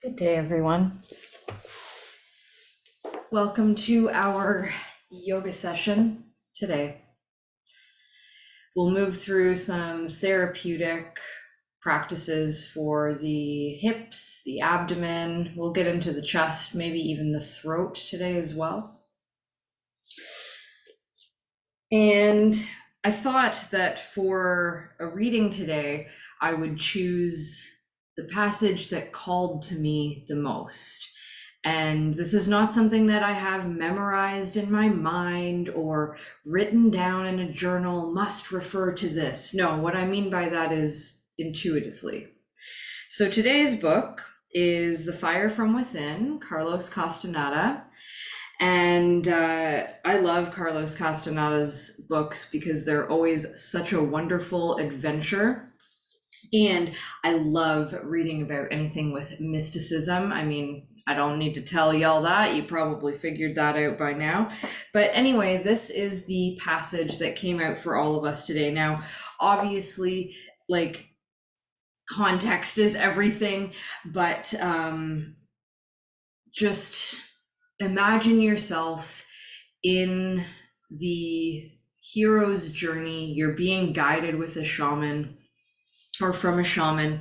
Good day, everyone. Welcome to our yoga session today. We'll move through some therapeutic practices for the hips, the abdomen. We'll get into the chest, maybe even the throat today as well. And I thought that for a reading today, I would choose the passage that called to me the most. And this is not something that I have memorized in my mind or written down in a journal, must refer to this. No, what I mean by that is intuitively. So today's book is The Fire from Within, Carlos Castaneda. And I love Carlos Castaneda's books because they're always such a wonderful adventure. And I love reading about anything with mysticism. I mean, I don't need to tell y'all that. You probably figured that out by now. But anyway, this is the passage that came out for all of us today. Now, obviously, like, context is everything, but just imagine yourself in the hero's journey. You're being guided with a shaman or from a shaman,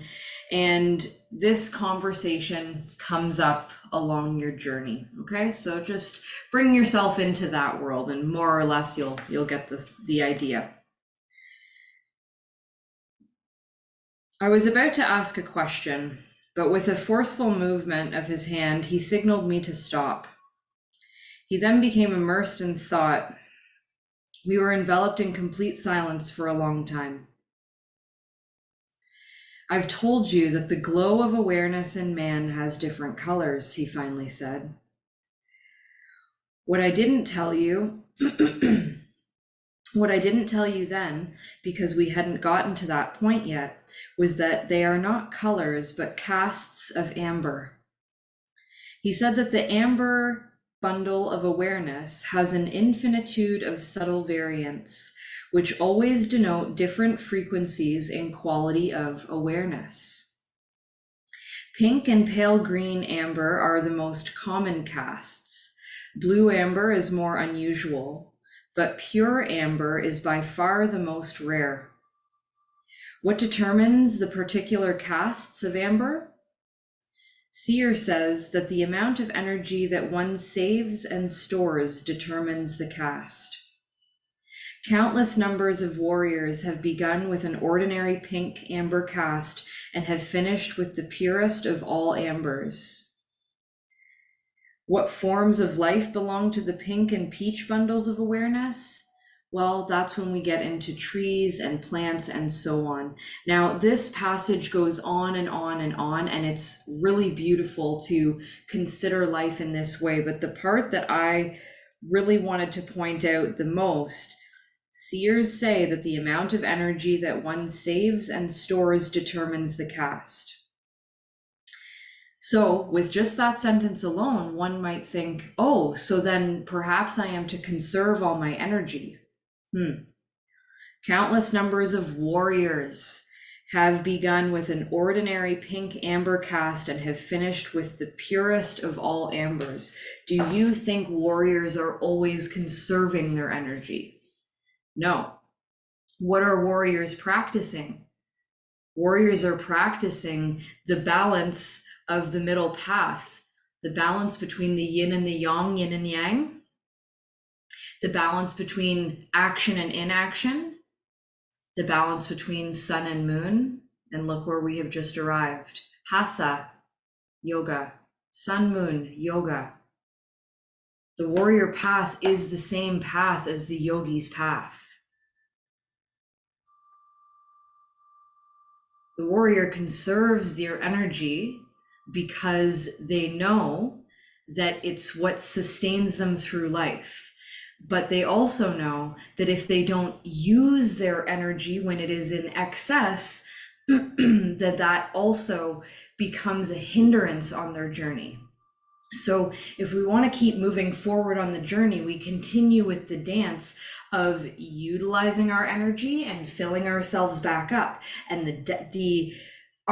and this conversation comes up along your journey. Okay, so just bring yourself into that world, and more or less you'll get the idea. I was about to ask a question, but with a forceful movement of his hand, he signaled me to stop. He then became immersed in thought. We were enveloped in complete silence for a long time. I've told you that the glow of awareness in man has different colors, he finally said. What I didn't tell you, then, because we hadn't gotten to that point yet, was that they are not colors, but casts of amber. He said that the amber bundle of awareness has an infinitude of subtle variants, which always denote different frequencies in quality of awareness. Pink and pale green amber are the most common casts. Blue amber is more unusual, but pure amber is by far the most rare. What determines the particular casts of amber? Seer says that the amount of energy that one saves and stores determines the caste. Countless numbers of warriors have begun with an ordinary pink amber caste and have finished with the purest of all ambers. What forms of life belong to the pink and peach bundles of awareness? Well, that's when we get into trees and plants and so on. Now, this passage goes on and on and on, and it's really beautiful to consider life in this way. But the part that I really wanted to point out the most, seers say that the amount of energy that one saves and stores determines the caste. So with just that sentence alone, one might think, oh, so then perhaps I am to conserve all my energy. Countless numbers of warriors have begun with an ordinary pink amber caste and have finished with the purest of all ambers. Do you think warriors are always conserving their energy? No. What are warriors practicing? Warriors are practicing the balance of the middle path, the balance between the yin and the yang, yin and yang, the balance between action and inaction, the balance between sun and moon. And look where we have just arrived. Hatha yoga, sun moon yoga. The warrior path is the same path as the yogi's path. The warrior conserves their energy because they know that it's what sustains them through life. But they also know that if they don't use their energy when it is in excess, that also becomes a hindrance on their journey. So if we want to keep moving forward on the journey, we continue with the dance of utilizing our energy and filling ourselves back up. And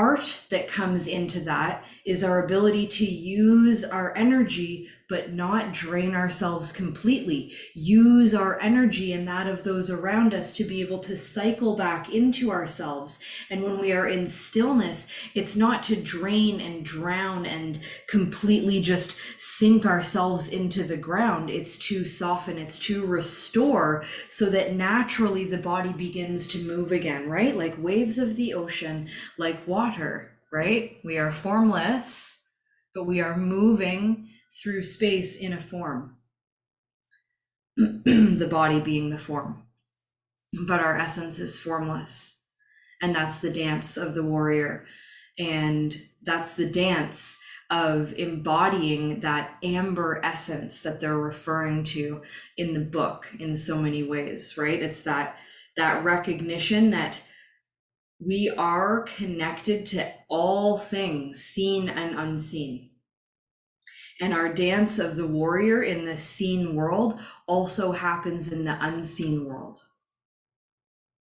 art that comes into that is our ability to use our energy, but not drain ourselves completely. Use our energy and that of those around us to be able to cycle back into ourselves. And when we are in stillness, it's not to drain and drown and completely just sink ourselves into the ground. It's to soften, it's to restore, so that naturally the body begins to move again, right? Like waves of the ocean, like water, right? We are formless, but we are moving through space in a form. The body being the form, but our essence is formless. And that's the dance of the warrior. And that's the dance of embodying that amber essence that they're referring to in the book in so many ways, right? It's that recognition that we are connected to all things, seen and unseen. And our dance of the warrior in the seen world also happens in the unseen world,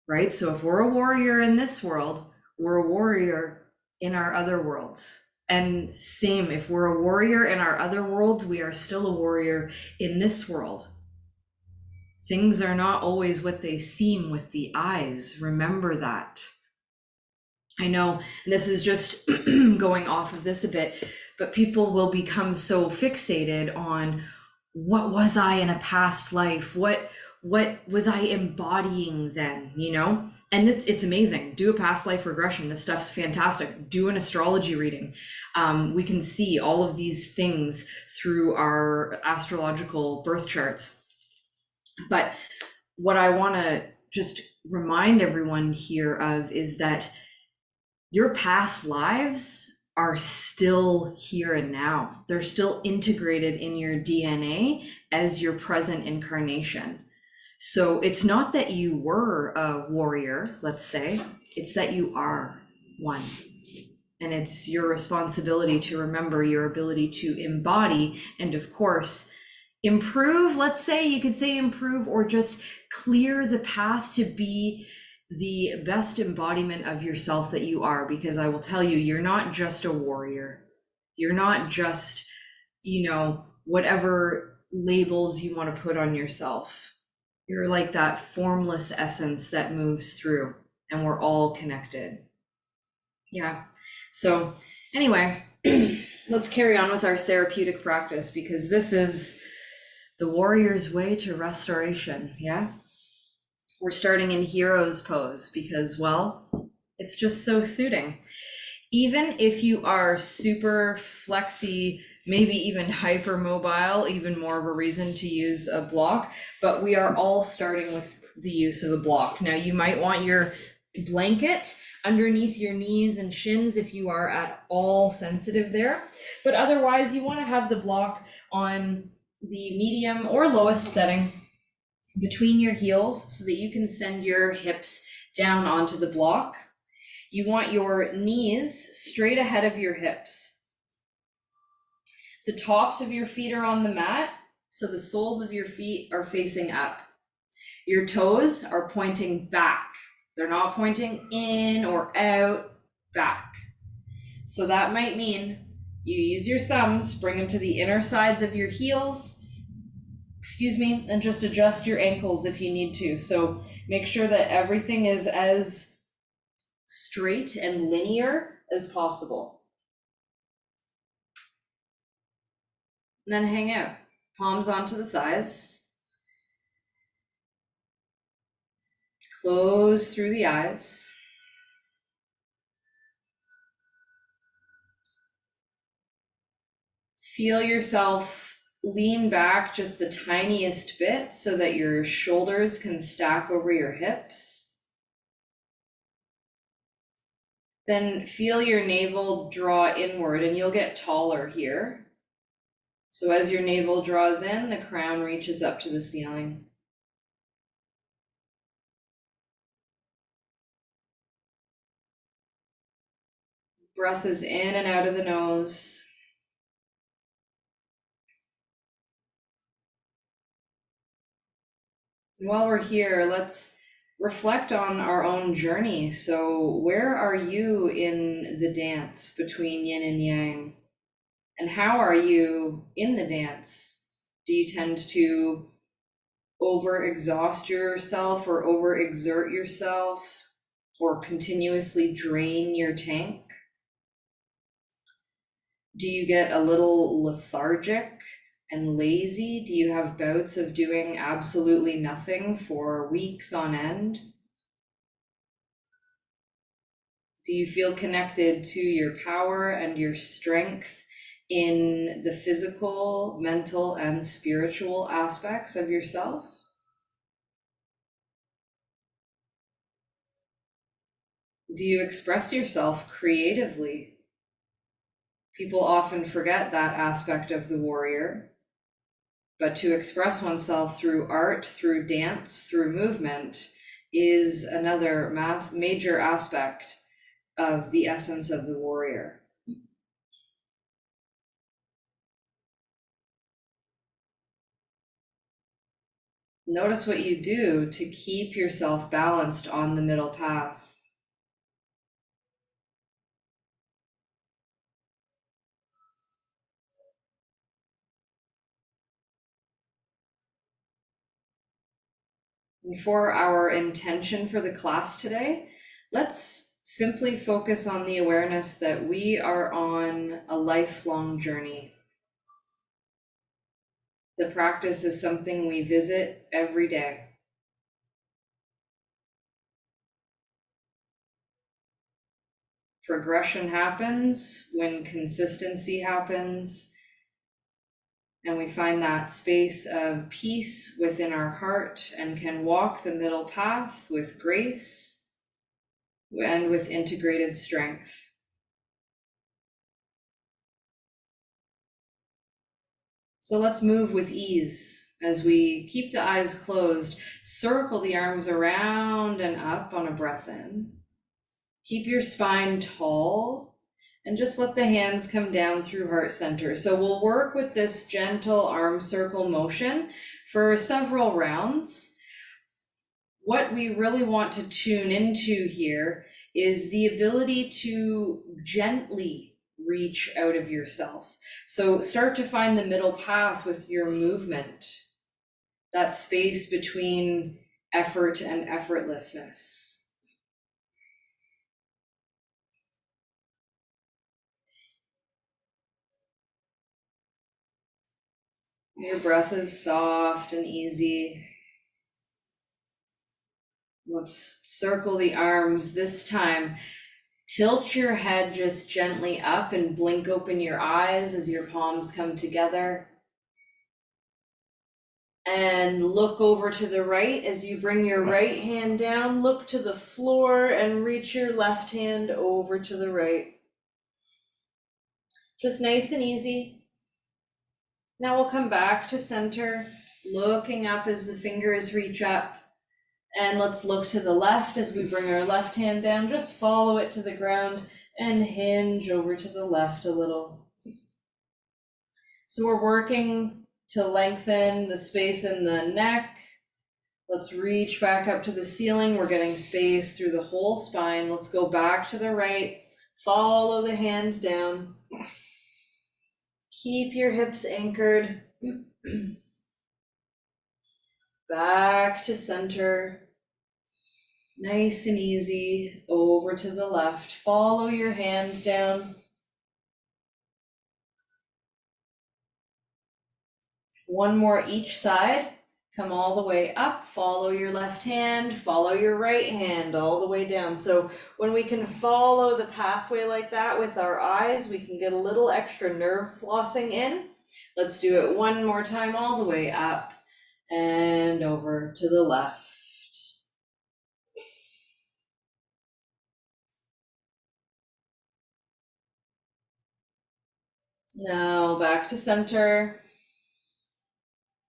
right? So if we're a warrior in this world, we're a warrior in our other worlds. And same, if we're a warrior in our other world, we are still a warrior in this world. Things are not always what they seem with the eyes. Remember that. I know, and this is just going off of this a bit, but people will become so fixated on what was I in a past life? What was I embodying then, you know? And it's amazing. Do a past life regression. This stuff's fantastic. Do an astrology reading. We can see all of these things through our astrological birth charts. But what I want to just remind everyone here of is that your past lives are still here and now. They're still integrated in your DNA as your present incarnation. So it's not that you were a warrior, let's say, it's that you are one. And it's your responsibility to remember your ability to embody and, of course, improve. Let's say you could say improve, or just clear the path to be the best embodiment of yourself that you are. Because I will tell you, you're not just a warrior. You're not just, whatever labels you want to put on yourself. You're like that formless essence that moves through, and we're all connected. Yeah. So anyway, let's carry on with our therapeutic practice, because this is the warrior's way to restoration. Yeah. We're starting in hero's pose because, well, it's just so suiting. Even if you are super flexy, maybe even hypermobile, even more of a reason to use a block, but we are all starting with the use of a block. Now, you might want your blanket underneath your knees and shins if you are at all sensitive there, but otherwise you want to have the block on the medium or lowest setting between your heels so that you can send your hips down onto the block. You want your knees straight ahead of your hips. The tops of your feet are on the mat, so the soles of your feet are facing up. Your toes are pointing back. They're not pointing in or out, back. So that might mean you use your thumbs, bring them to the inner sides of your heels, and just adjust your ankles if you need to. So make sure that everything is as straight and linear as possible. And then hang out, palms onto the thighs. Close through the eyes. Feel yourself lean back just the tiniest bit so that your shoulders can stack over your hips. Then feel your navel draw inward, and you'll get taller here. So as your navel draws in, the crown reaches up to the ceiling. Breath is in and out of the nose. And while we're here, let's reflect on our own journey. So, where are you in the dance between yin and yang? And how are you in the dance? Do you tend to overexhaust yourself or overexert yourself or continuously drain your tank? Do you get a little lethargic and lazy? Do you have bouts of doing absolutely nothing for weeks on end? Do you feel connected to your power and your strength in the physical, mental, and spiritual aspects of yourself? Do you express yourself creatively? People often forget that aspect of the warrior, but to express oneself through art, through dance, through movement is another major aspect of the essence of the warrior. Notice what you do to keep yourself balanced on the middle path. And for our intention for the class today, let's simply focus on the awareness that we are on a lifelong journey. The practice is something we visit every day. Progression happens when consistency happens, and we find that space of peace within our heart and can walk the middle path with grace and with integrated strength. So let's move with ease as we keep the eyes closed. Circle the arms around and up on a breath in. Keep your spine tall and just let the hands come down through heart center. So we'll work with this gentle arm circle motion for several rounds. What we really want to tune into here is the ability to gently reach out of yourself. So start to find the middle path with your movement, that space between effort and effortlessness. Your breath is soft and easy. Let's circle the arms this time. Tilt your head just gently up and blink open your eyes as your palms come together. And look over to the right as you bring your right hand down. Look to the floor and reach your left hand over to the right. Just nice and easy. Now we'll come back to center, looking up as the fingers reach up. And let's look to the left as we bring our left hand down. Just follow it to the ground and hinge over to the left a little. So we're working to lengthen the space in the neck. Let's reach back up to the ceiling. We're getting space through the whole spine. Let's go back to the right. Follow the hand down. Keep your hips anchored. Back to center. Nice and easy. Over to the left. Follow your hand down. One more each side. Come all the way up, follow your left hand, follow your right hand all the way down. So when we can follow the pathway like that with our eyes, we can get a little extra nerve flossing in. Let's do it one more time, all the way up and over to the left. Now back to center.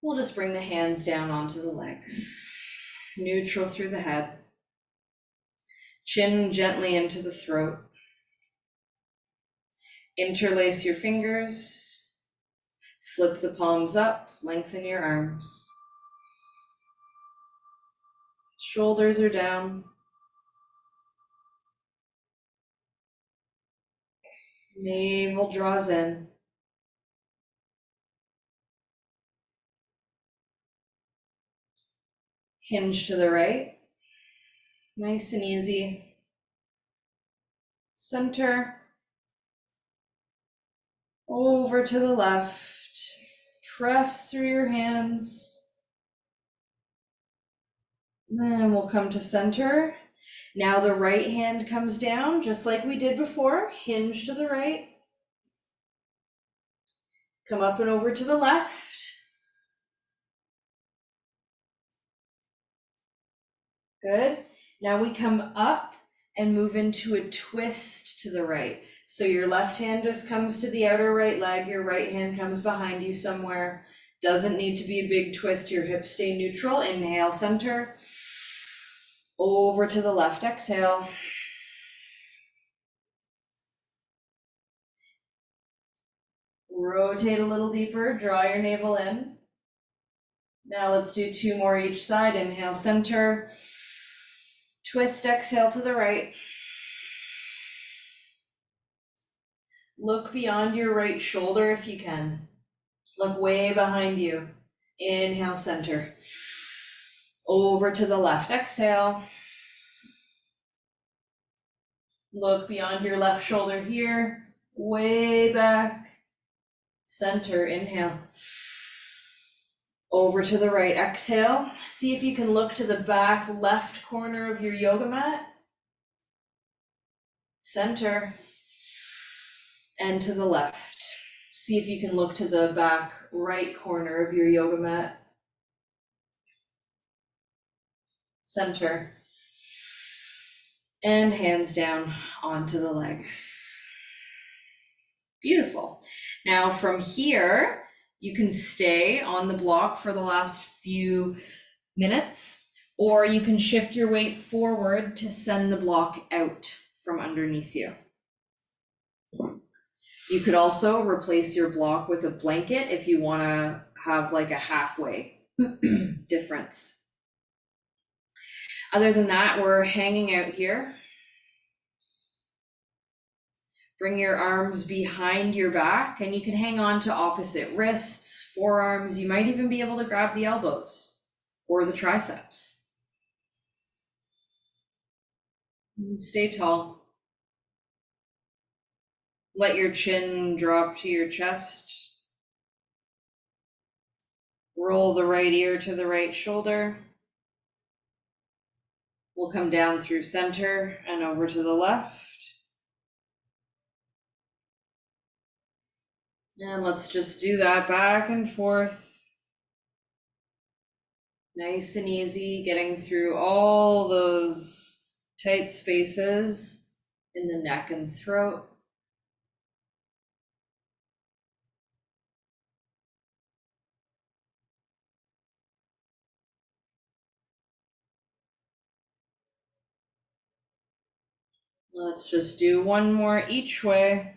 We'll just bring the hands down onto the legs. Neutral through the head. Chin gently into the throat. Interlace your fingers. Flip the palms up. Lengthen your arms. Shoulders are down. Navel draws in. Hinge to the right. Nice and easy. Center. Over to the left. Press through your hands. Then we'll come to center. Now the right hand comes down, just like we did before. Hinge to the right. Come up and over to the left. Good. Now we come up and move into a twist to the right. So your left hand just comes to the outer right leg. Your right hand comes behind you somewhere. Doesn't need to be a big twist. Your hips stay neutral. Inhale, center. Over to the left, exhale. Rotate a little deeper, draw your navel in. Now let's do 2 more each side. Inhale, center. Twist, exhale to the right. Look beyond your right shoulder if you can. Look way behind you. Inhale, center. Over to the left, exhale. Look beyond your left shoulder here, way back. Center, inhale. Over to the right, exhale. See if you can look to the back left corner of your yoga mat. Center. And to the left. See if you can look to the back right corner of your yoga mat. Center. And hands down onto the legs. Beautiful. Now from here, you can stay on the block for the last few minutes, or you can shift your weight forward to send the block out from underneath you. You could also replace your block with a blanket if you want to have like a halfway difference. Other than that, we're hanging out here. Bring your arms behind your back, and you can hang on to opposite wrists, forearms. You might even be able to grab the elbows or the triceps. And stay tall. Let your chin drop to your chest. Roll the right ear to the right shoulder. We'll come down through center and over to the left. And let's just do that back and forth. Nice and easy, getting through all those tight spaces in the neck and throat. Let's just do 1 more each way.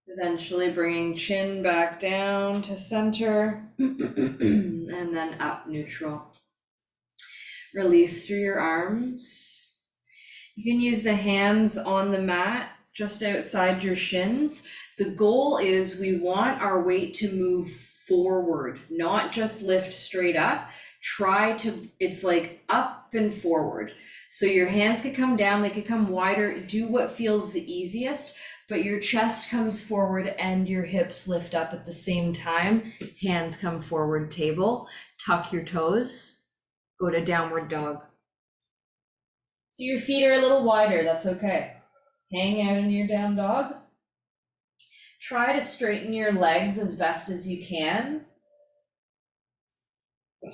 Eventually bringing chin back down to center and then up neutral. Release through your arms. You can use the hands on the mat just outside your shins. The goal is we want our weight to move forward, not just lift straight up. It's like up and forward. So your hands could come down, they could come wider, do what feels the easiest, but your chest comes forward and your hips lift up at the same time. Hands come forward, table, tuck your toes, go to downward dog. So your feet are a little wider, that's okay. Hang out in your down dog. Try to straighten your legs as best as you can.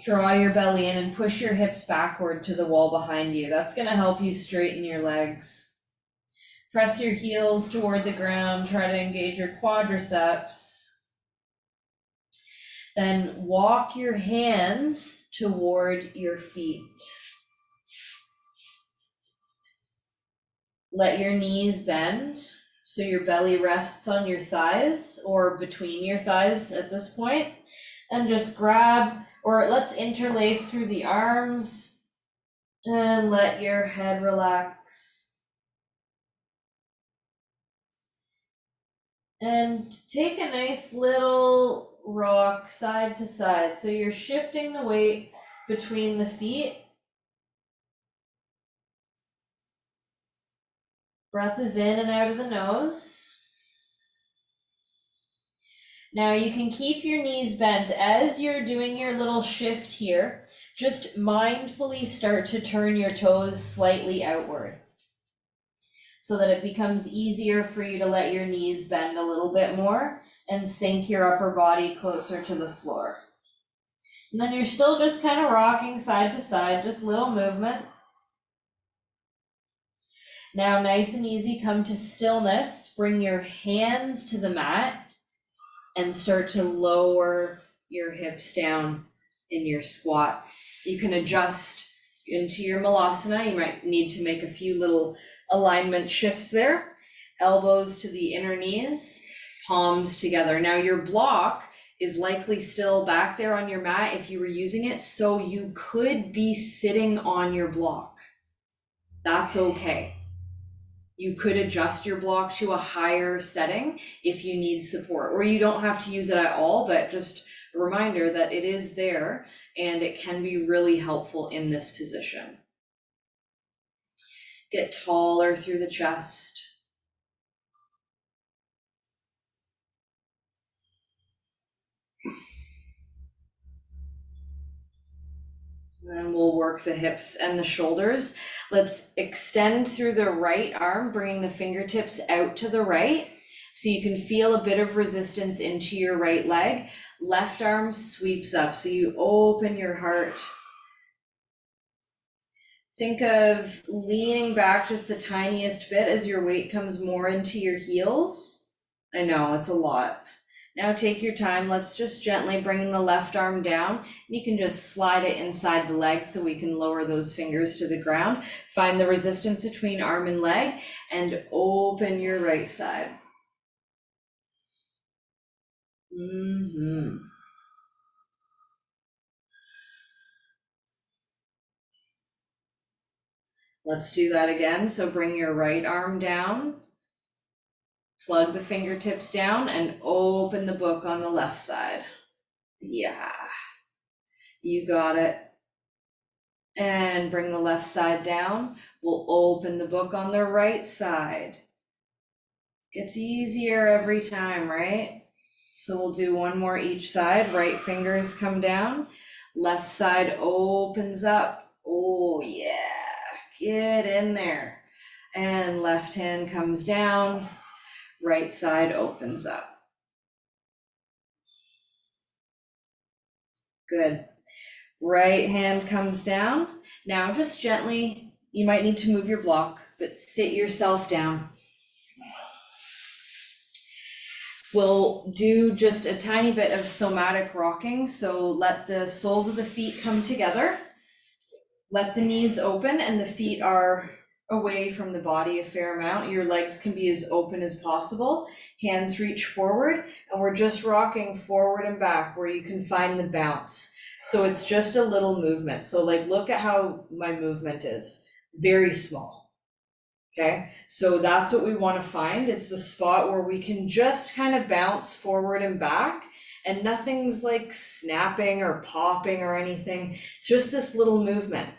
Draw your belly in and push your hips backward to the wall behind you. That's going to help you straighten your legs. Press your heels toward the ground. Try to engage your quadriceps. Then walk your hands toward your feet. Let your knees bend. So your belly rests on your thighs or between your thighs at this point, and just grab, or let's interlace through the arms and let your head relax. And take a nice little rock side to side. So you're shifting the weight between the feet. Breath is in and out of the nose. Now you can keep your knees bent as you're doing your little shift here. Just mindfully start to turn your toes slightly outward so that it becomes easier for you to let your knees bend a little bit more and sink your upper body closer to the floor. And then you're still just kind of rocking side to side, just little movement. Now, nice and easy, come to stillness. Bring your hands to the mat and start to lower your hips down in your squat. You can adjust into your malasana. You might need to make a few little alignment shifts there. Elbows to the inner knees, palms together. Now your block is likely still back there on your mat if you were using it, so you could be sitting on your block. That's okay. You could adjust your block to a higher setting if you need support, or you don't have to use it at all, but just a reminder that it is there and it can be really helpful in this position. Get taller through the chest. Then we'll work the hips and the shoulders. Let's extend through the right arm, bringing the fingertips out to the right. So you can feel a bit of resistance into your right leg. Left arm sweeps up, so you open your heart. Think of leaning back just the tiniest bit as your weight comes more into your heels. I know, it's a lot. Now take your time. Let's just gently bring the left arm down. You can just slide it inside the leg so we can lower those fingers to the ground. Find the resistance between arm and leg and open your right side. Let's do that again. So bring your right arm down, plug the fingertips down, and open the book on the left side. Yeah, you got it. And bring the left side down. We'll open the book on the right side. Gets easier every time, right? So we'll do one more each side. Right fingers come down. Left side opens up. Oh yeah, get in there. And left hand comes down. Right side opens up. Good. Right hand comes down. Now just gently, you might need to move your block, but sit yourself down. We'll do just a tiny bit of somatic rocking. So let the soles of the feet come together. Let the knees open and the feet are away from the body a fair amount. Your legs can be as open as possible. Hands reach forward, and we're just rocking forward and back where you can find the bounce. So it's just a little movement. So like, look at how my movement is, very small. Okay, so that's what we want to find. It's the spot where we can just kind of bounce forward and back, and nothing's like snapping or popping or anything. It's just this little movement.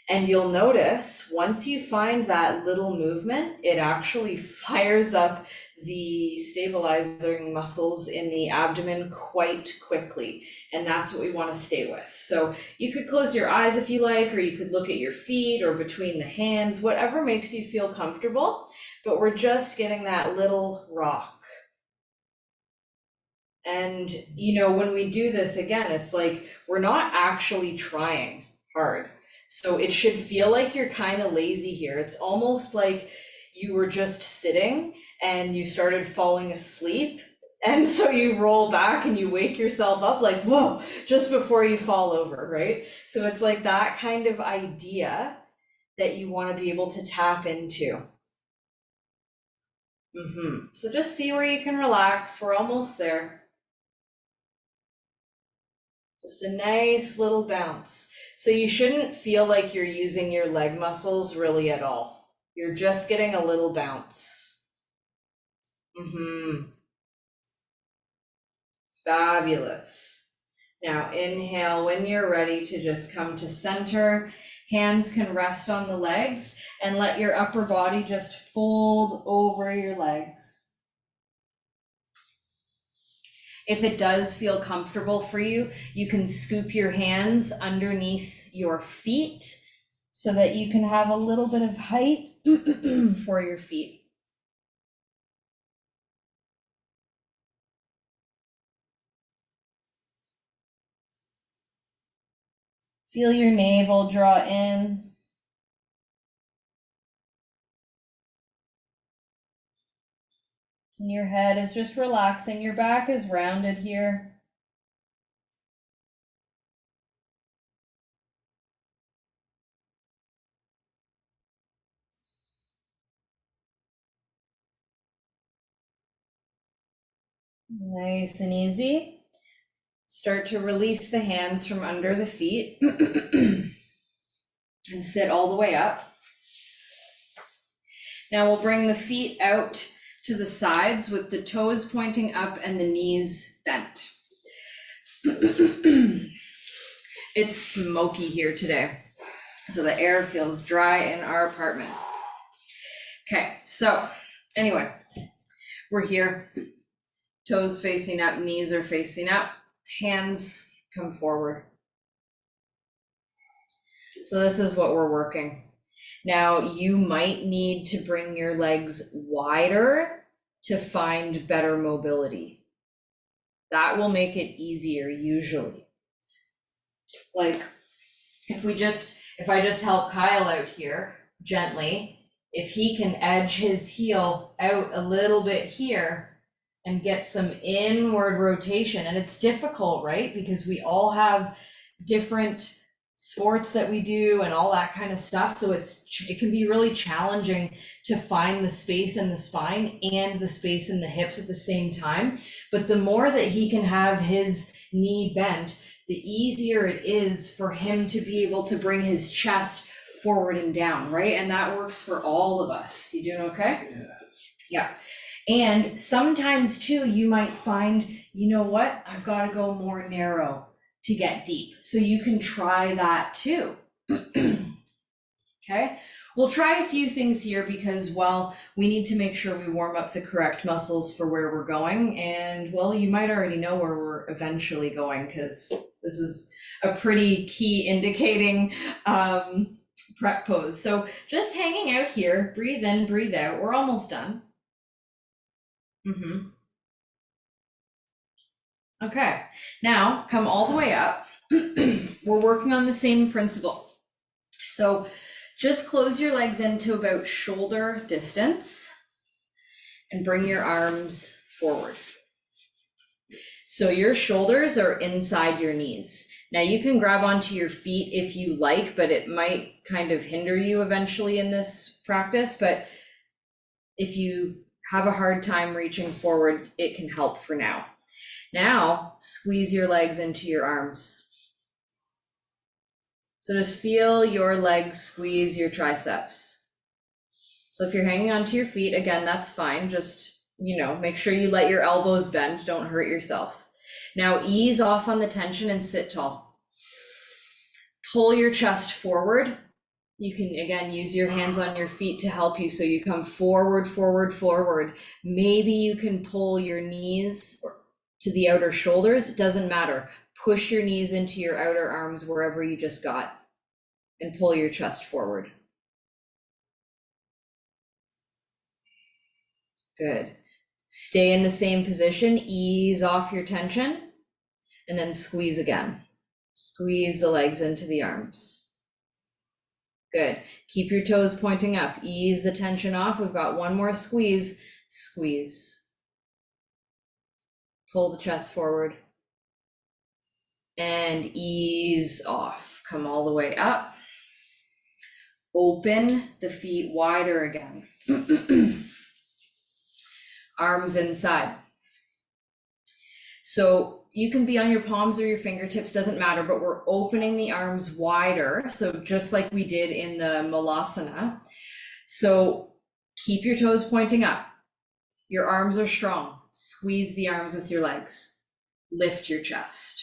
And you'll notice once you find that little movement, it actually fires up the stabilizing muscles in the abdomen quite quickly. And that's what we want to stay with. So you could close your eyes if you like, or you could look at your feet or between the hands, whatever makes you feel comfortable. But we're just getting that little rock. And, you know, when we do this again, it's like we're not actually trying hard. So it should feel like you're kind of lazy here. It's almost like you were just sitting and you started falling asleep. And so you roll back and you wake yourself up like, whoa, just before you fall over, right? So it's like that kind of idea that you want to be able to tap into. So just see where you can relax. We're almost there. Just a nice little bounce. So you shouldn't feel like you're using your leg muscles really at all. You're just getting a little bounce. Fabulous. Now inhale when you're ready to just come to center. Hands can rest on the legs and let your upper body just fold over your legs. If it does feel comfortable for you, you can scoop your hands underneath your feet so that you can have a little bit of height for your feet. Feel your navel draw in. And your head is just relaxing. Your back is rounded here. Nice and easy. Start to release the hands from under the feet and sit all the way up. Now we'll bring the feet out to the sides with the toes pointing up and the knees bent. It's smoky here today, so the air feels dry in our apartment. Okay, so anyway, we're here. Toes facing up, knees are facing up, hands come forward. So this is what we're working. Now you might need to bring your legs wider to find better mobility. That will make it easier usually. Like if I just help Kyle out here gently, if he can edge his heel out a little bit here and get some inward rotation, and it's difficult, right? Because we all have different sports that we do and all that kind of stuff. So it can be really challenging to find the space in the spine and the space in the hips at the same time. But the more that he can have his knee bent, the easier it is for him to be able to bring his chest forward and down, right? And that works for all of us. You doing okay? Yeah. And sometimes too, you might find, you know what, I've got to go more narrow to get deep. So you can try that too. Okay. We'll try a few things here because, well, we need to make sure we warm up the correct muscles for where we're going. And well, you might already know where we're eventually going because this is a pretty key indicating prep pose. So just hanging out here, breathe in, breathe out. We're almost done. Okay, now come all the way up. We're working on the same principle. So just close your legs into about shoulder distance and bring your arms forward. So your shoulders are inside your knees. Now you can grab onto your feet if you like, but it might kind of hinder you eventually in this practice. But if you have a hard time reaching forward, it can help for now. Now squeeze your legs into your arms. So just feel your legs squeeze your triceps. So if you're hanging onto your feet, again, that's fine. Just, make sure you let your elbows bend. Don't hurt yourself. Now ease off on the tension and sit tall. Pull your chest forward. You can, again, use your hands on your feet to help you. So you come forward, forward, forward. Maybe you can pull your knees to the outer shoulders. It doesn't matter. Push your knees into your outer arms wherever you just got and pull your chest forward. Good. Stay in the same position, ease off your tension, and then squeeze again. Squeeze the legs into the arms. Good. Keep your toes pointing up. Ease the tension off. We've got one more squeeze. Squeeze. Pull the chest forward. And ease off. Come all the way up. Open the feet wider again. Arms inside. So you can be on your palms or your fingertips, doesn't matter, but we're opening the arms wider. So just like we did in the Malasana. So keep your toes pointing up. Your arms are strong. Squeeze the arms with your legs. Lift your chest.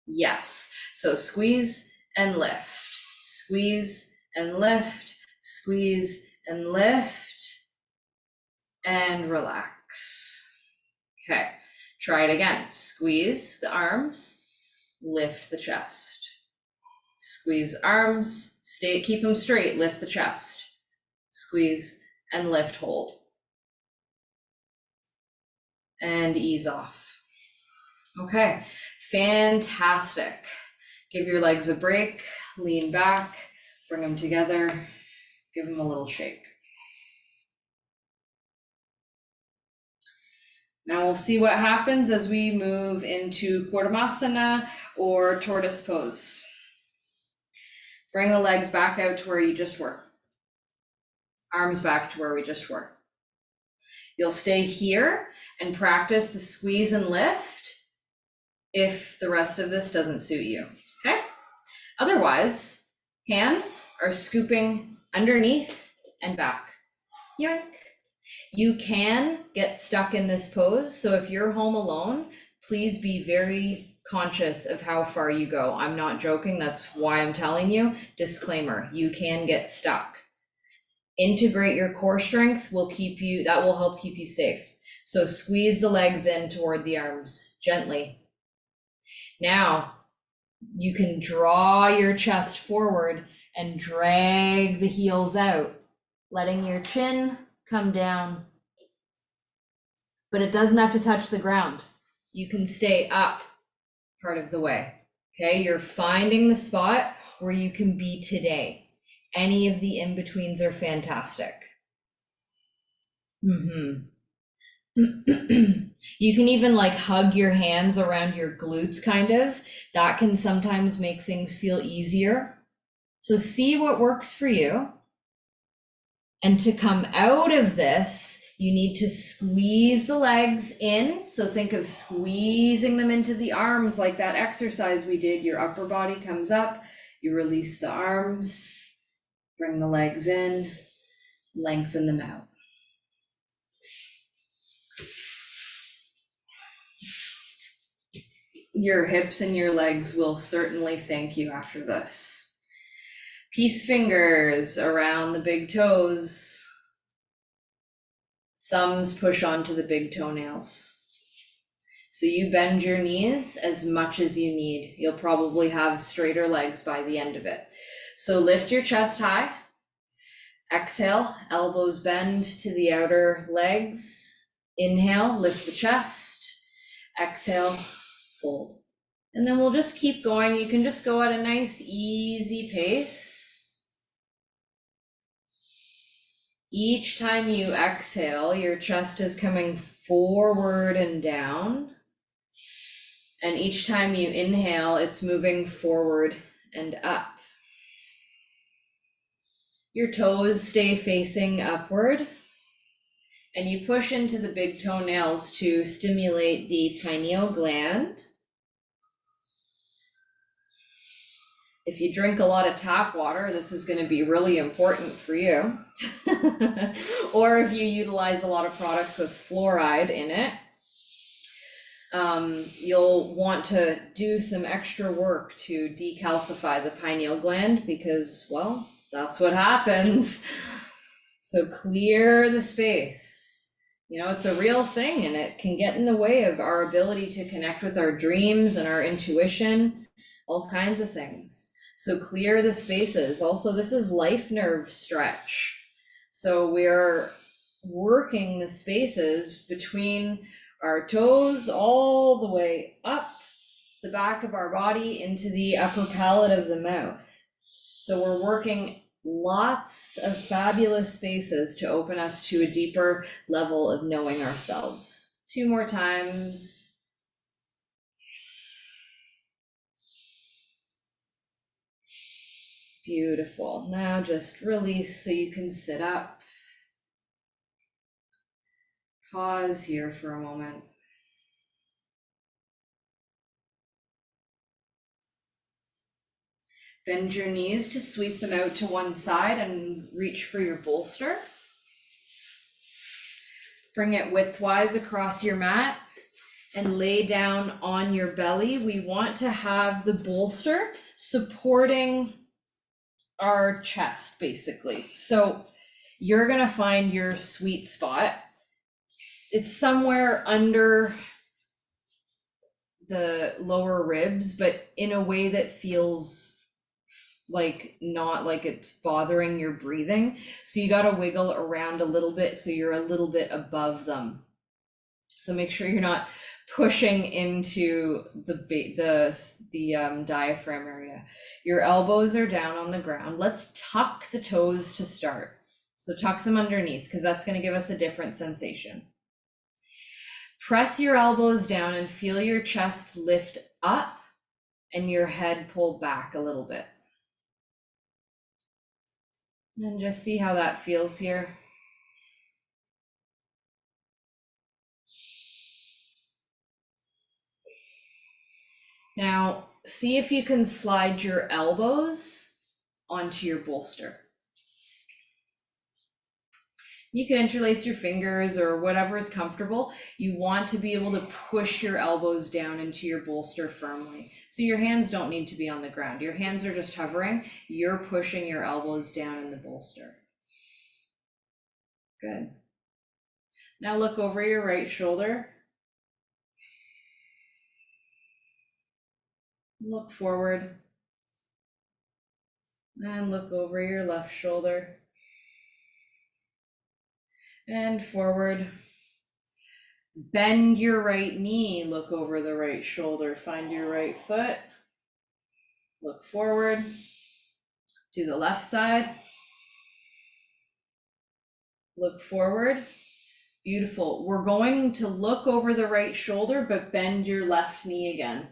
Yes. So squeeze and lift. Squeeze and lift. Squeeze and lift. And relax. Okay. Try it again. Squeeze the arms. Lift the chest. Squeeze arms. Keep them straight. Lift the chest. Squeeze and lift, hold. And ease off. Okay, fantastic. Give your legs a break, lean back, bring them together, give them a little shake. Now we'll see what happens as we move into Kordhamasana or tortoise pose. Bring the legs back out to where you just were. Arms back to where we just were. You'll stay here and practice the squeeze and lift if the rest of this doesn't suit you, okay? Otherwise, hands are scooping underneath and back. Yoink. You can get stuck in this pose, so if you're home alone, please be very conscious of how far you go. I'm not joking, that's why I'm telling you. Disclaimer, you can get stuck. Integrate your core strength that will help keep you safe. So squeeze the legs in toward the arms gently. Now you can draw your chest forward and drag the heels out, letting your chin come down, but it doesn't have to touch the ground. You can stay up part of the way. Okay, you're finding the spot where you can be today. Any of the in-betweens are fantastic. You can even like hug your hands around your glutes, kind of. That can sometimes make things feel easier. So see what works for you. And to come out of this, you need to squeeze the legs in. So think of squeezing them into the arms like that exercise we did. Your upper body comes up, you release the arms. Bring the legs in, lengthen them out. Your hips and your legs will certainly thank you after this. Peace fingers around the big toes. Thumbs push onto the big toenails. So you bend your knees as much as you need. You'll probably have straighter legs by the end of it. So lift your chest high. Exhale, elbows bend to the outer legs. Inhale, lift the chest. Exhale, fold. And then we'll just keep going. You can just go at a nice, easy pace. Each time you exhale, your chest is coming forward and down. And each time you inhale, it's moving forward and up. Your toes stay facing upward. And you push into the big toenails to stimulate the pineal gland. If you drink a lot of tap water, this is going to be really important for you. Or if you utilize a lot of products with fluoride in it, you'll want to do some extra work to decalcify the pineal gland because, well, that's what happens. So clear the space. You know, it's a real thing and it can get in the way of our ability to connect with our dreams and our intuition, all kinds of things. So clear the spaces. Also, this is life nerve stretch. So we're working the spaces between our toes all the way up the back of our body into the upper palate of the mouth. So we're working lots of fabulous spaces to open us to a deeper level of knowing ourselves. 2 more times. Beautiful. Now just release so you can sit up. Pause here for a moment. Bend your knees to sweep them out to one side and reach for your bolster. Bring it widthwise across your mat and lay down on your belly. We want to have the bolster supporting our chest, basically. So you're gonna find your sweet spot. It's somewhere under the lower ribs, but in a way that feels like not like it's bothering your breathing. So you got to wiggle around a little bit so you're a little bit above them. So make sure you're not pushing into the diaphragm area. Your elbows are down on the ground. Let's tuck the toes to start. So tuck them underneath because that's going to give us a different sensation. Press your elbows down and feel your chest lift up and your head pull back a little bit. And just see how that feels here. Now, see if you can slide your elbows onto your bolster. You can interlace your fingers or whatever is comfortable. You want to be able to push your elbows down into your bolster firmly. So your hands don't need to be on the ground. Your hands are just hovering. You're pushing your elbows down in the bolster. Good. Now look over your right shoulder. Look forward. And look over your left shoulder. And forward. Bend your right knee, look over the right shoulder, find your right foot, look forward, do the left side, look forward. Beautiful. We're going to look over the right shoulder, but bend your left knee again.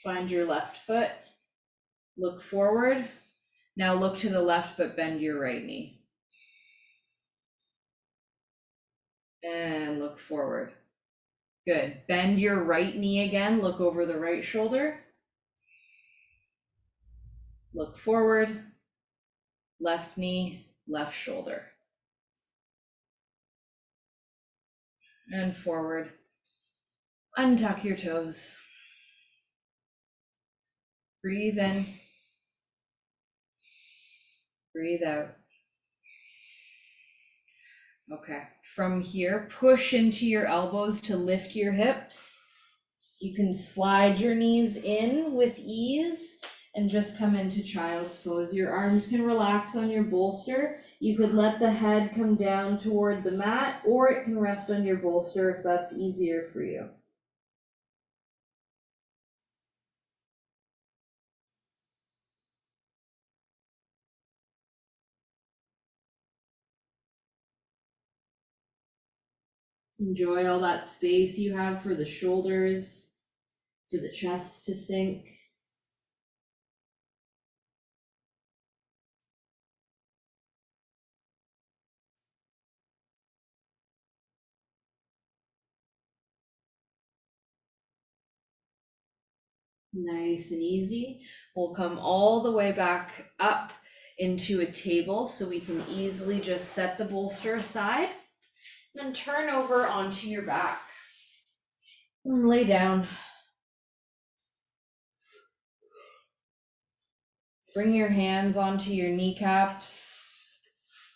Find your left foot, look forward. Now look to the left, but bend your right knee. And look forward. Good. Bend your right knee again, look over the right shoulder. Look forward, left knee, left shoulder. And forward. Untuck your toes. Breathe in. Breathe out. Okay, from here, push into your elbows to lift your hips. You can slide your knees in with ease and just come into child's pose. Your arms can relax on your bolster. You could let the head come down toward the mat, or it can rest on your bolster if that's easier for you. Enjoy all that space you have for the shoulders, for the chest to sink. Nice and easy. We'll come all the way back up into a table so we can easily just set the bolster aside. Then turn over onto your back and lay down. Bring your hands onto your kneecaps.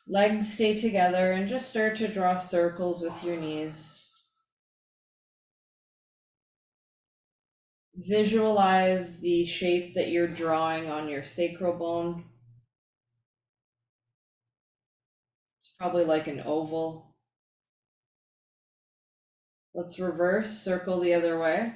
Legs stay together and just start to draw circles with your knees. Visualize the shape that you're drawing on your sacral bone. It's probably like an oval. Let's reverse, circle the other way.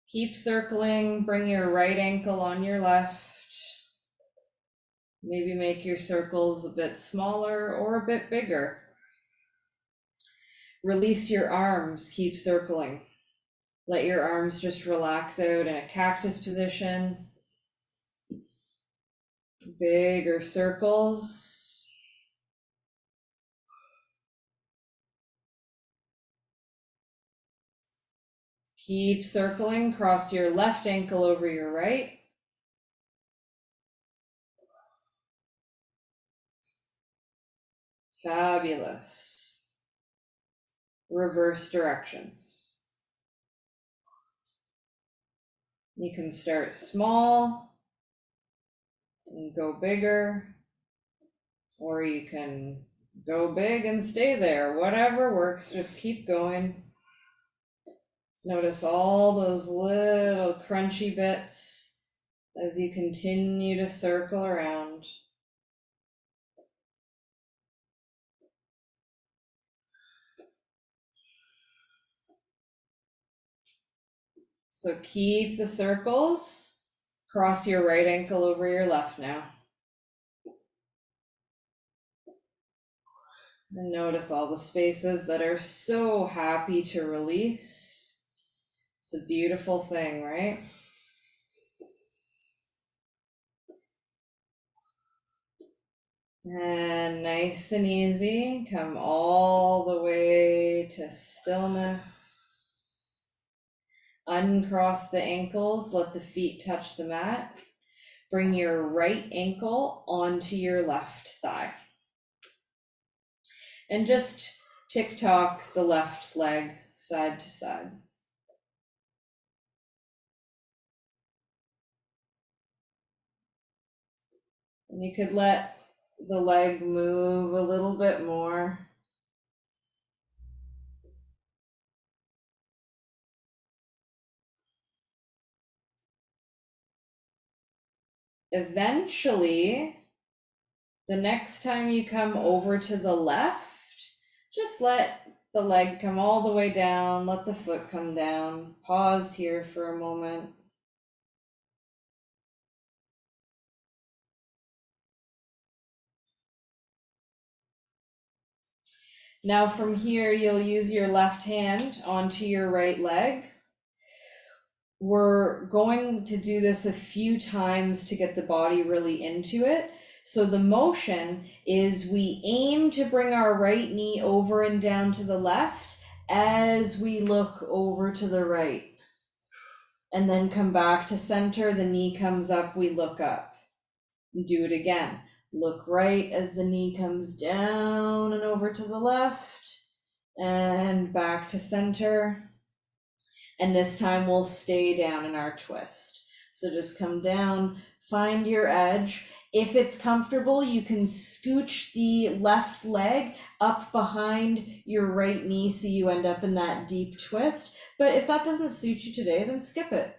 Keep circling, bring your right ankle on your left. Maybe make your circles a bit smaller or a bit bigger. Release your arms, keep circling. Let your arms just relax out in a cactus position. Bigger circles. Keep circling. Cross your left ankle over your right. Fabulous. Reverse directions. You can start small and go bigger, or you can go big and stay there. Whatever works, just keep going. Notice all those little crunchy bits as you continue to circle around. So keep the circles. Cross your right ankle over your left now. And notice all the spaces that are so happy to release. It's a beautiful thing, right? And nice and easy, come all the way to stillness. Uncross the ankles, let the feet touch the mat. Bring your right ankle onto your left thigh. And just tick-tock the left leg side to side. And you could let the leg move a little bit more. Eventually, the next time you come over to the left, just let the leg come all the way down, let the foot come down. Pause here for a moment. Now from here, you'll use your left hand onto your right leg. We're going to do this a few times to get the body really into it. So the motion is we aim to bring our right knee over and down to the left as we look over to the right. And then come back to center, the knee comes up, we look up. Do it again. Look right as the knee comes down and over to the left, and back to center. And this time we'll stay down in our twist. So just come down, find your edge. If it's comfortable, you can scooch the left leg up behind your right knee so you end up in that deep twist. But if that doesn't suit you today, then skip it.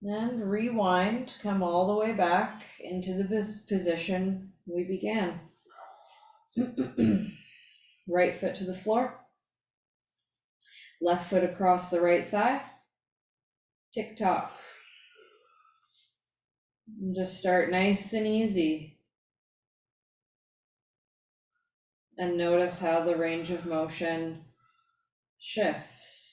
And rewind, come all the way back into the position we began. Right foot to the floor. Left foot across the right thigh. Tick tock. And just start nice and easy. And notice how the range of motion shifts.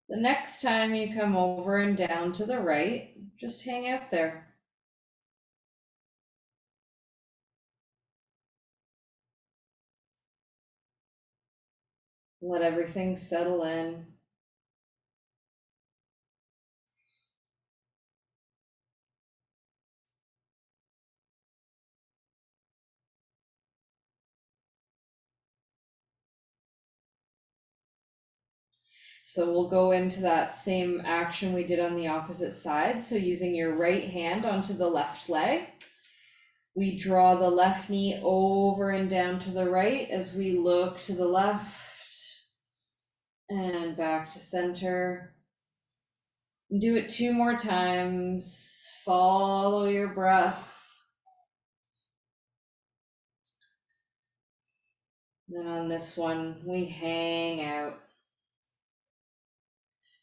The next time you come over and down to the right, just hang out there. Let everything settle in. So we'll go into that same action we did on the opposite side. So using your right hand onto the left leg, We draw the left knee over and down to the right as we look to the left and back to center. Do it 2 more times. Follow your breath. Then on this one, we hang out.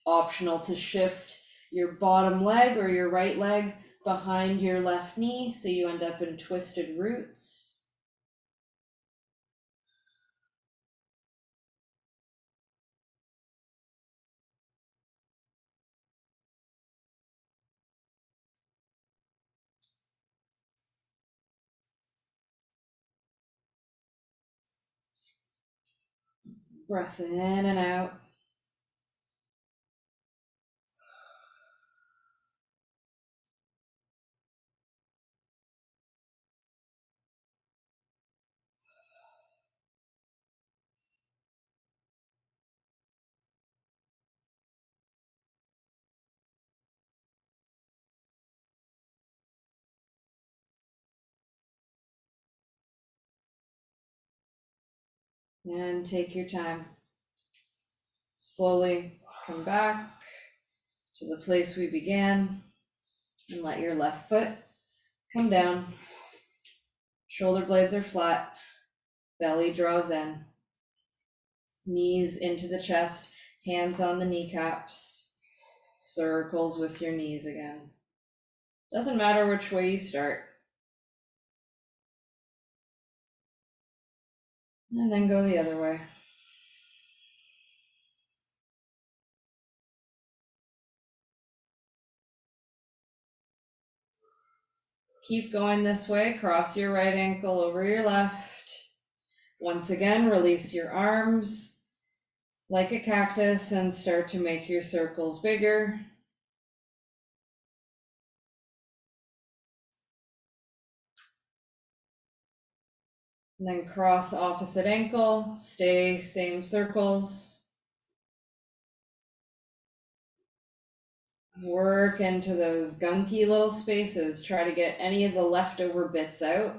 Optional to shift your bottom leg or your right leg behind your left knee so you end up in twisted roots. Breath in and out. And take your time. Slowly come back to the place we began and let your left foot come down. Shoulder blades are flat, belly draws in, knees into the chest, hands on the kneecaps, circles with your knees again. Doesn't matter which way you start. And then go the other way. Keep going this way. Cross your right ankle over your left. Once again, release your arms like a cactus and start to make your circles bigger. And then cross opposite ankle, stay same circles. Work into those gunky little spaces. Try to get any of the leftover bits out.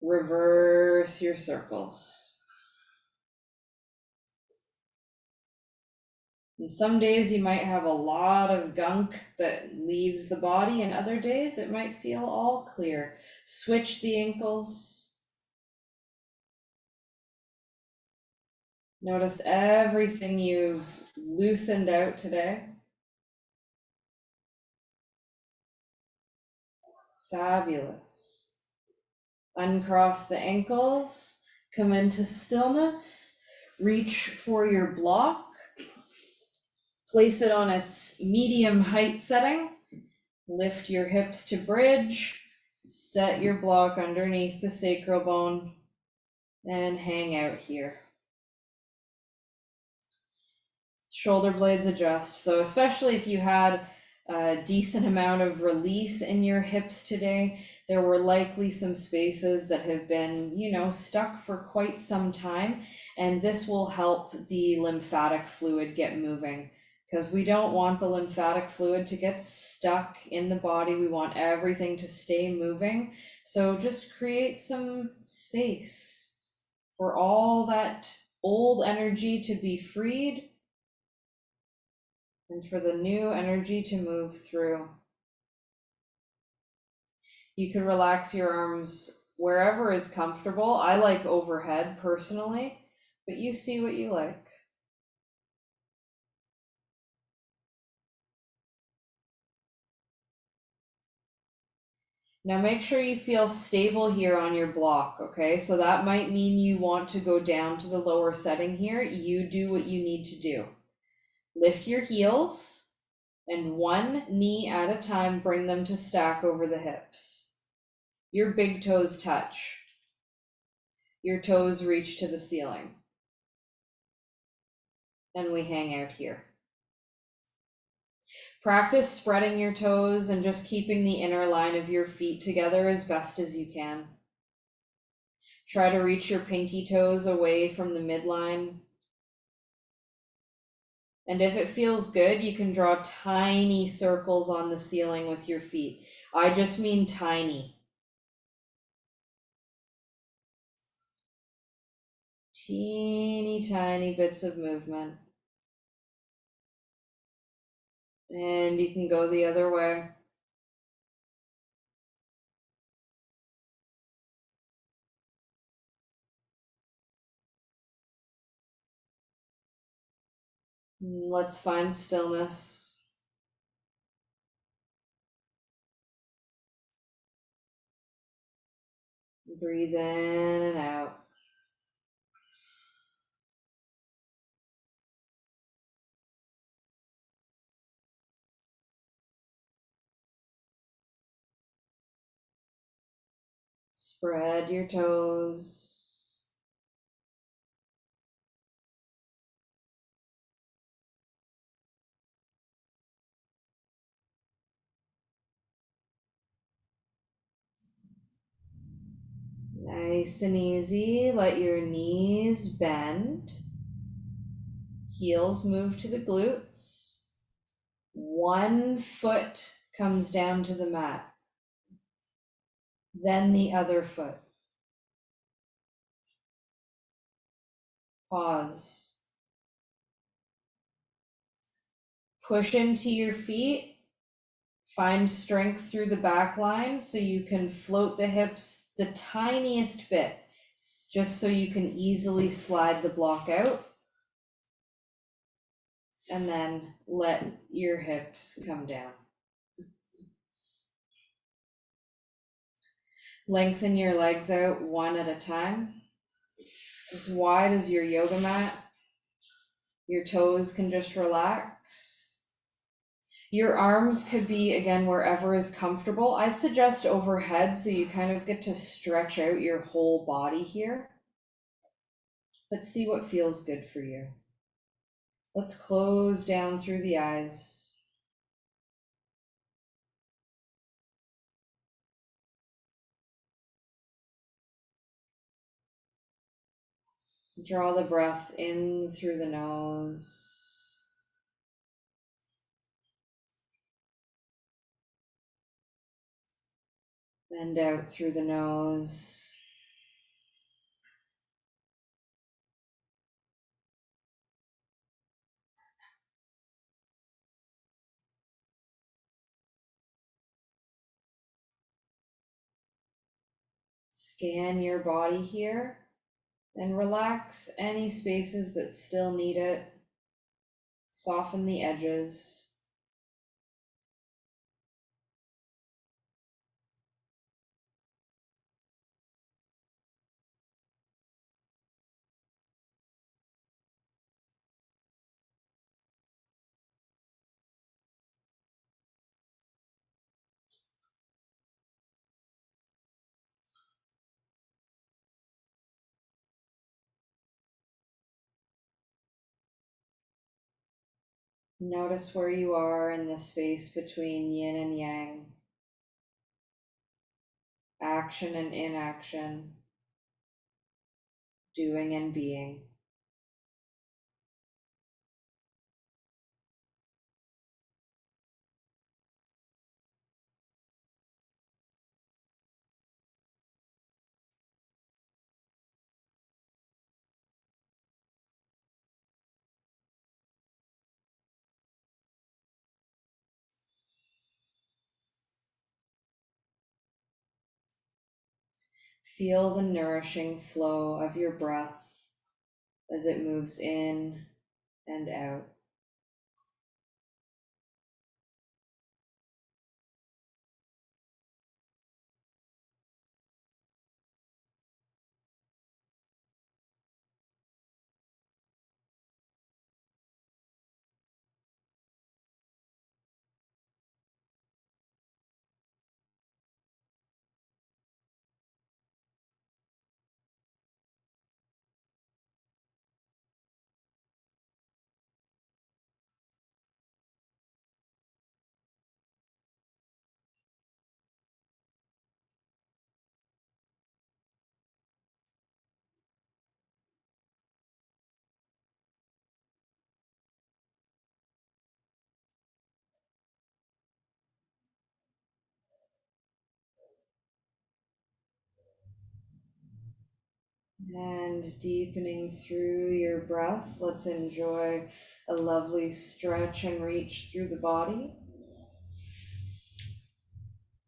Reverse your circles. And some days you might have a lot of gunk that leaves the body, and other days it might feel all clear. Switch the ankles. Notice everything you've loosened out today. Fabulous. Uncross the ankles, come into stillness, reach for your block, place it on its medium height setting, lift your hips to bridge, set your block underneath the sacral bone, and hang out here. Shoulder blades adjust. So especially if you had a decent amount of release in your hips today, there were likely some spaces that have been, stuck for quite some time. And this will help the lymphatic fluid get moving, because we don't want the lymphatic fluid to get stuck in the body. We want everything to stay moving. So just create some space for all that old energy to be freed and for the new energy to move through. You can relax your arms wherever is comfortable. I like overhead personally, but you see what you like. Now make sure you feel stable here on your block, okay? So that might mean you want to go down to the lower setting here. You do what you need to do. Lift your heels, and one knee at a time, bring them to stack over the hips. Your big toes touch. Your toes reach to the ceiling. And we hang out here. Practice spreading your toes and just keeping the inner line of your feet together as best as you can. Try to reach your pinky toes away from the midline. And if it feels good, you can draw tiny circles on the ceiling with your feet. I just mean tiny. Teeny tiny bits of movement. And you can go the other way. Let's find stillness. Breathe in and out. Spread your toes. Nice and easy. Let your knees bend. Heels move to the glutes. One foot comes down to the mat. Then the other foot. Pause. Push into your feet. Find strength through the back line so you can float the hips the tiniest bit, just so you can easily slide the block out. And then let your hips come down. Lengthen your legs out one at a time, as wide as your yoga mat. Your toes can just relax. Your arms could be, again, wherever is comfortable. I suggest overhead so you kind of get to stretch out your whole body here. But see what feels good for you. Let's close down through the eyes. Draw the breath in through the nose. And out through the nose. Scan your body here and relax any spaces that still need it. Soften the edges. Notice where you are in the space between yin and yang, action and inaction, doing and being. Feel the nourishing flow of your breath as it moves in and out. And deepening through your breath, let's enjoy a lovely stretch and reach through the body.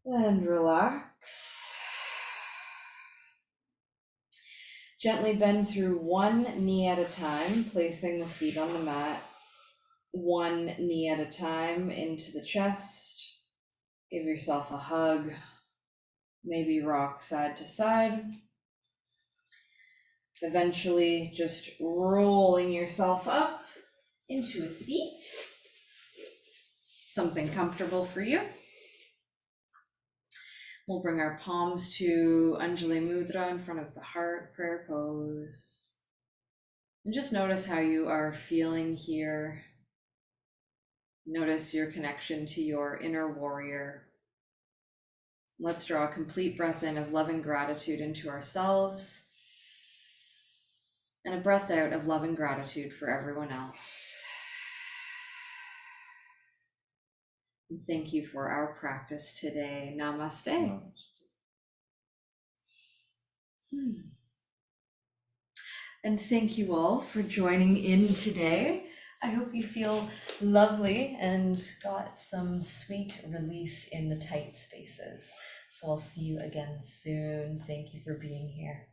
And relax. Gently bend through one knee at a time, placing the feet on the mat. One knee at a time into the chest. Give yourself a hug. Maybe rock side to side. Eventually just rolling yourself up into a seat. Something comfortable for you. We'll bring our palms to Anjali Mudra in front of the heart, prayer pose. And just notice how you are feeling here. Notice your connection to your inner warrior. Let's draw a complete breath in of loving gratitude into ourselves, and a breath out of loving gratitude for everyone else. And thank you for our practice today. Namaste. And thank you all for joining in today. I hope you feel lovely and got some sweet release in the tight spaces. So I'll see you again soon. Thank you for being here.